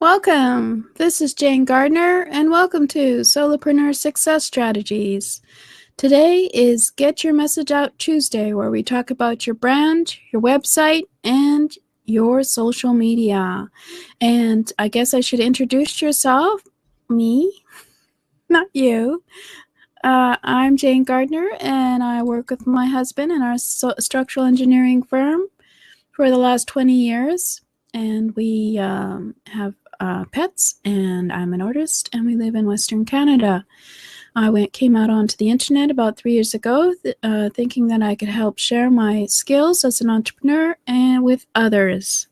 Welcome. This is Jane Gardner, and welcome to Solopreneur Success Strategies. Today is Get Your Message Out Tuesday, where we talk about your brand, your website, and your social media. And I guess I should introduce yourself. Me, not you. I'm Jane Gardner, and I work with my husband in our structural engineering firm for the last 20 years. And we have pets, and I'm an artist, and we live in Western Canada. I came out onto the internet about 3 years ago, thinking that I could help share my skills as an entrepreneur and with others.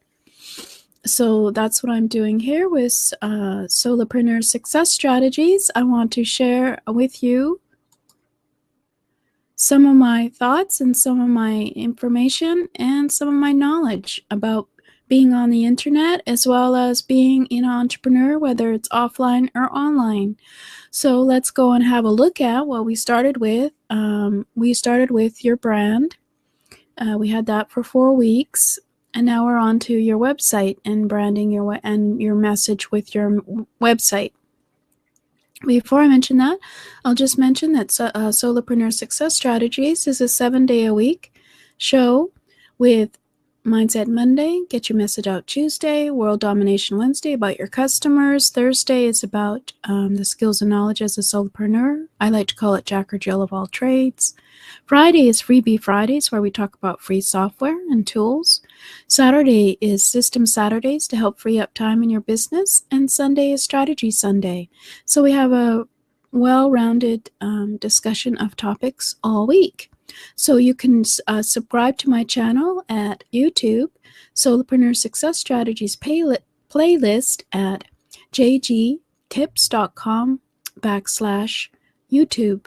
So that's what I'm doing here with Solopreneur Success Strategies. I want to share with you some of my thoughts and some of my information and some of my knowledge about being on the internet, as well as being an entrepreneur, whether it's offline or online. So let's go and have a look at what we started with. We started with your brand. We had that for 4 weeks, and now we're on to your website and branding your message with your website. Before I mention that, I'll just mention that Solopreneur Success Strategies is a 7-day-a-week show with Mindset Monday, Get Your Message Out Tuesday, World Domination Wednesday about your customers. Thursday is about the skills and knowledge as a solopreneur. I like to call it Jack or Jill of all trades. Friday is Freebie Fridays, where we talk about free software and tools. Saturday is System Saturdays to help free up time in your business. And Sunday is Strategy Sunday. So we have a well-rounded discussion of topics all week. So you can subscribe to my channel at YouTube, Solopreneur Success Strategies playlist at jgtips.com/YouTube.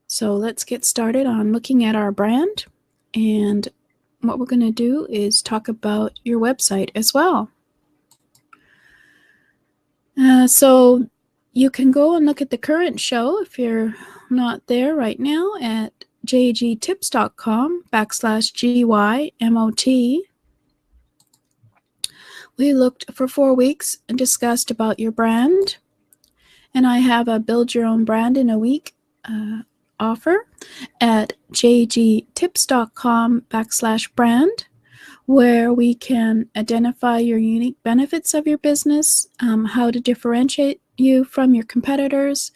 So let's get started on looking at our brand. And what we're going to do is talk about your website as well. So you can go and look at the current show if you're not there right now at jgtips.com/GYMOT. We looked for 4 weeks and discussed about your brand. And I have a Build Your Own Brand in a Week offer at jgtips.com/brand, where we can identify your unique benefits of your business, how to differentiate you from your competitors,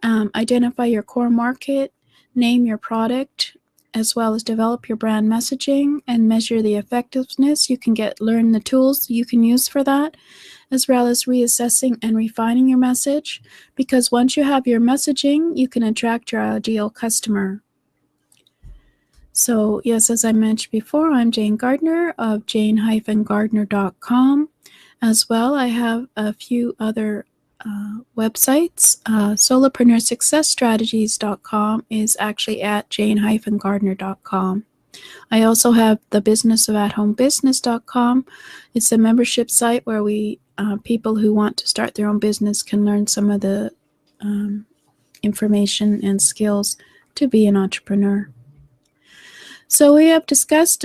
identify your core market, name your product, as well as develop your brand messaging and measure the effectiveness. You can learn the tools you can use for that, as well as reassessing and refining your message, because once you have your messaging, you can attract your ideal customer. So yes, as I mentioned before, I'm Jane Gardner of jane-gardner.com. As well, I have a few other websites. Solopreneursuccessstrategies.com is actually at jane-gardner.com. I also have the businessofAtHomeBusiness.com. It's a membership site where people who want to start their own business can learn some of the information and skills to be an entrepreneur. So we have discussed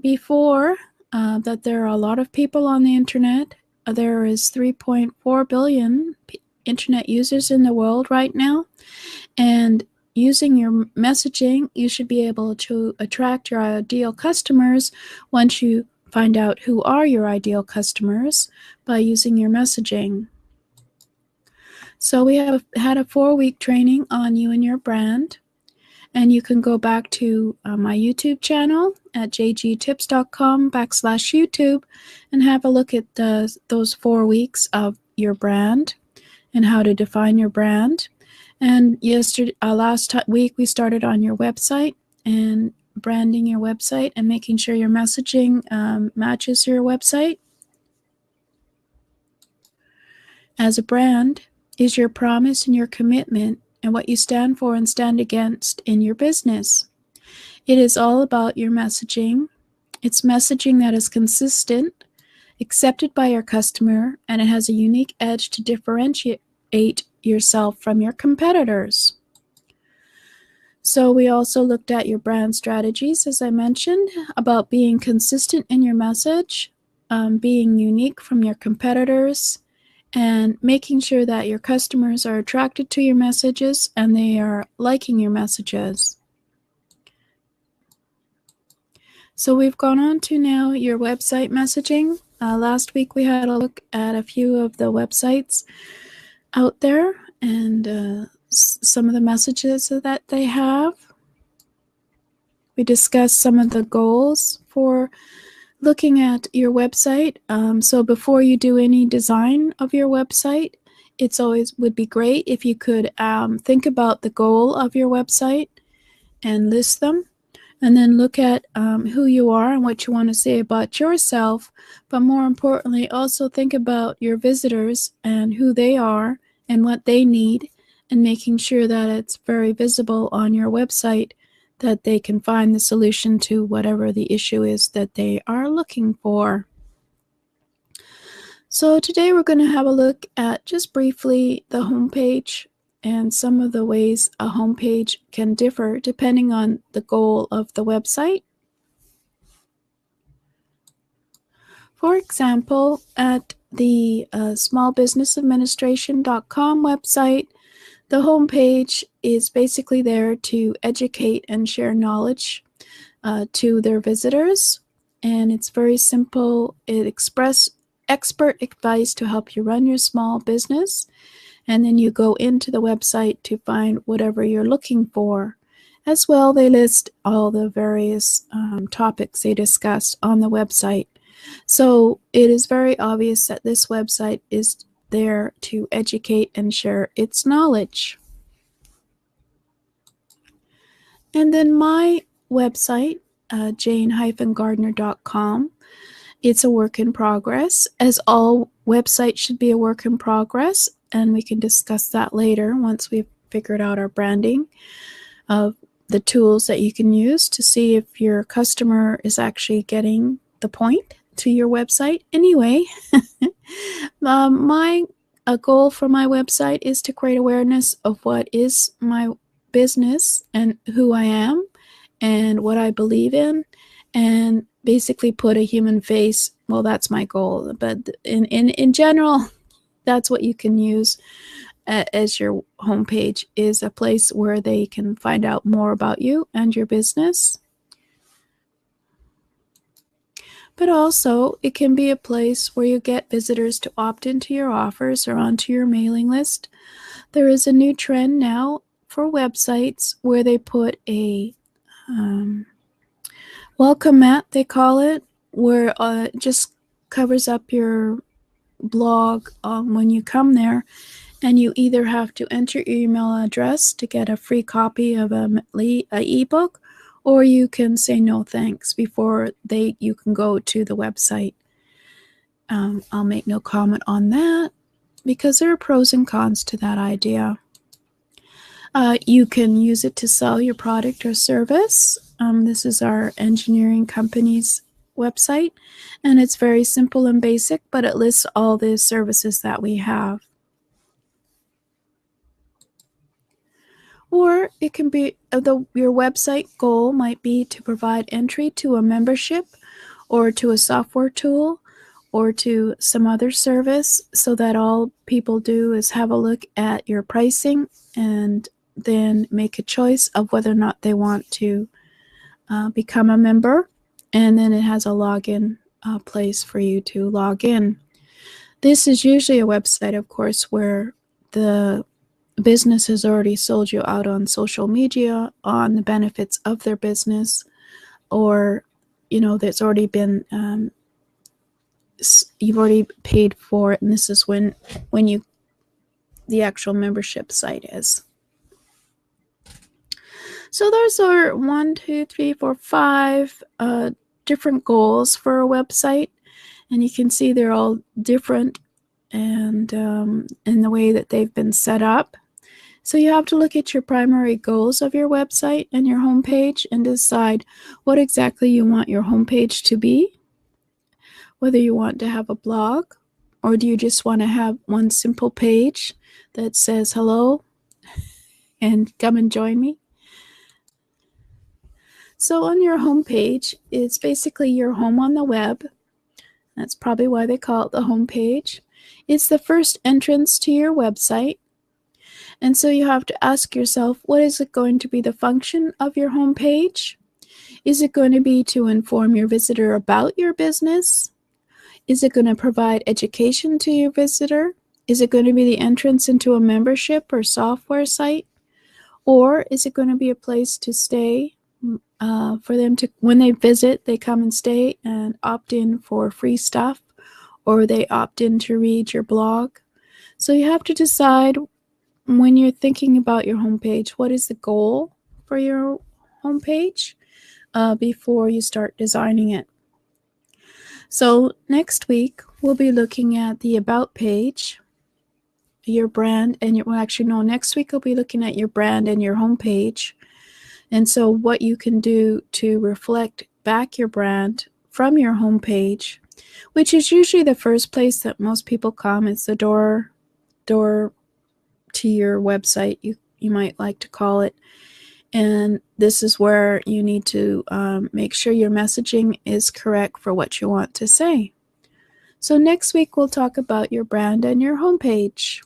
before that there are a lot of people on the internet. There is 3.4 billion internet users in the world right now, and using your messaging, you should be able to attract your ideal customers once you find out who are your ideal customers by using your messaging. So we have had a 4-week training on you and your brand. And you can go back to my YouTube channel at jgtips.com/YouTube and have a look at those 4 weeks of your brand and how to define your brand. And last week we started on your website and branding your website and making sure your messaging matches your website. As a brand is your promise and your commitment and what you stand for and stand against in your business. It is all about your messaging. It's messaging that is consistent, accepted by your customer, and it has a unique edge to differentiate yourself from your competitors. So we also looked at your brand strategies, as I mentioned, about being consistent in your message, being unique from your competitors, and making sure that your customers are attracted to your messages and they are liking your messages. So we've gone on to now your website messaging. Last week we had a look at a few of the websites out there and some of the messages that they have. We discussed some of the goals for looking at your website. So before you do any design of your website, it's always would be great if you could think about the goal of your website and list them, and then look at who you are and what you want to say about yourself. But more importantly, also think about your visitors and who they are and what they need, and making sure that it's very visible on your website, that they can find the solution to whatever the issue is that they are looking for. So today we're going to have a look at, just briefly, the homepage and some of the ways a homepage can differ depending on the goal of the website. For example, at the smallbusinessadministration.com website, the homepage is basically there to educate and share knowledge to their visitors, and it's very simple. It expresses expert advice to help you run your small business, and then you go into the website to find whatever you're looking for. As well, they list all the various topics they discussed on the website. So it is very obvious that this website is there to educate and share its knowledge. And then my website, jane-gardner.com, it's a work in progress, as all websites should be a work in progress, and we can discuss that later once we've figured out our branding of the tools that you can use to see if your customer is actually getting the point to your website. Anyway, my goal for my website is to create awareness of what is my business and who I am and what I believe in, and basically put a human face. Well, that's my goal, but in general, that's what you can use as your homepage, is a place where they can find out more about you and your business. But also, it can be a place where you get visitors to opt into your offers or onto your mailing list. There is a new trend now for websites where they put a welcome mat, they call it, where it just covers up your blog when you come there, and you either have to enter your email address to get a free copy of a ebook, or you can say no thanks before you can go to the website. I'll make no comment on that because there are pros and cons to that idea. You can use it to sell your product or service. This is our engineering company's website, and it's very simple and basic, but it lists all the services that we have. Or it can be your website goal might be to provide entry to a membership or to a software tool or to some other service, so that all people do is have a look at your pricing and then make a choice of whether or not they want to become a member, and then it has a login place for you to log in. This is usually a website, of course, where the business has already sold you out on social media on the benefits of their business, or there's already been you've already paid for it, and this is when the actual membership site is. So those are 1, 2, 3, 4, 5 different goals for a website, and you can see they're all different and in the way that they've been set up. So you have to look at your primary goals of your website and your homepage and decide what exactly you want your homepage to be. Whether you want to have a blog, or do you just want to have one simple page that says hello and come and join me. So on your homepage, it's basically your home on the web. That's probably why they call it the home page. It's the first entrance to your website. And so you have to ask yourself, what is it going to be the function of your home page? Is it going to be to inform your visitor about your business? Is it going to provide education to your visitor? Is it going to be the entrance into a membership or software site? Or is it going to be a place to stay for them to, when they visit, they come and stay and opt in for free stuff, or they opt in to read your blog? So you have to decide when you're thinking about your homepage, what is the goal for your homepage before you start designing it. So next week, we'll be looking at the About page, your brand, and next week we'll be looking at your brand and your homepage. And so what you can do to reflect back your brand from your homepage, which is usually the first place that most people come. It's the door to your website, you might like to call it. And this is where you need to make sure your messaging is correct for what you want to say. So next week we'll talk about your brand and your homepage.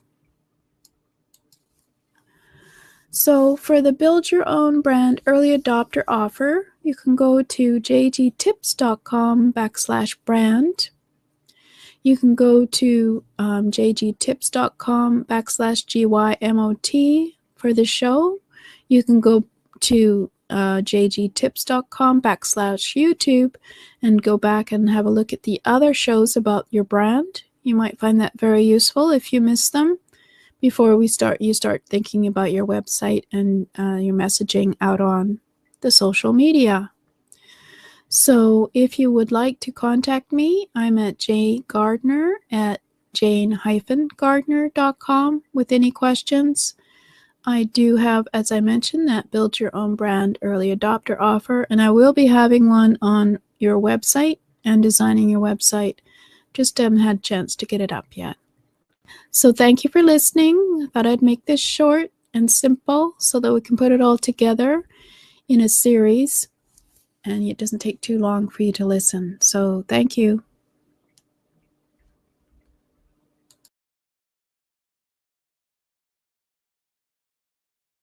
So for the Build Your Own Brand Early Adopter offer, you can go to jgtips.com/brand. You can go to jgtips.com/GYMOT for the show. You can go to jgtips.com/YouTube and go back and have a look at the other shows about your brand. You might find that very useful if you miss them before you start thinking about your website and your messaging out on the social media. So if you would like to contact me, I'm at jane-gardner@jane-gardner.com with any questions. I do have, as I mentioned, that Build Your Own Brand Early Adopter offer, and I will be having one on your website and designing your website. Just haven't had a chance to get it up yet. So thank you for listening. I thought I'd make this short and simple so that we can put it all together in a series and it doesn't take too long for you to listen. So thank you.